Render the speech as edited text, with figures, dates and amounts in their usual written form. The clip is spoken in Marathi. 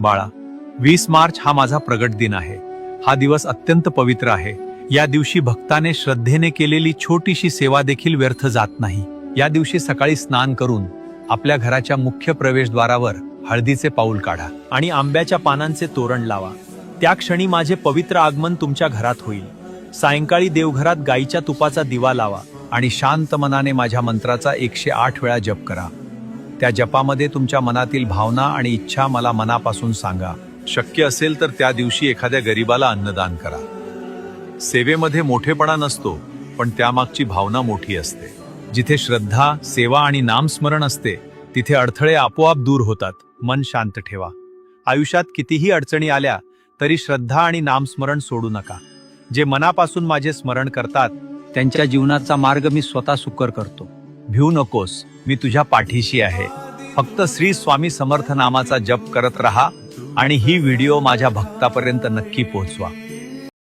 बाळा, 20 मार्च हा माझा प्रगट दिन आहे. हा दिवस अत्यंत पवित्र आहे. या दिवशी भक्ताने श्रद्धेने केलेली छोटीशी सेवा देखील व्यर्थ जात नाही. या दिवशी सकाळी स्नान करून आपल्या घराच्या मुख्य प्रवेशद्वारावर हळदीचे पाऊल काढा आणि आंब्याच्या पानांचे तोरण लावा. त्या क्षणी माझे पवित्र आगमन तुमच्या घरात होईल. सायंकाळी देवघरात गाईच्या तुपाचा दिवा लावा आणि शांत मनाने माझ्या मंत्राचा 108 वेळा जप करा. त्या जपामध्ये तुमच्या मनातील भावना आणि इच्छा मला मनापासून सांगा. शक्य असेल तर त्या दिवशी एखाद्या गरीबाला अन्नदान करा. सेवेमध्ये मोठेपणा नसतो, पण त्यामागची भावना मोठी असते. जिथे श्रद्धा, सेवा आणि नामस्मरण असते, तिथे अडथळे आपोआप दूर होतात. मन शांत ठेवा. आयुष्यात कितीही अडचणी आल्या तरी श्रद्धा आणि नामस्मरण सोडू नका. जे मनापासून माझे स्मरण करतात त्यांच्या जीवनाचा मार्ग मी स्वतः सुकर करतो. भिवू नकोस, मी तुझ्या पाठीशी आहे. फक्त श्री स्वामी समर्थ नामाचा जप करत राहा आणि ही व्हिडिओ माझ्या भक्तापर्यंत नक्की पोहोचवा.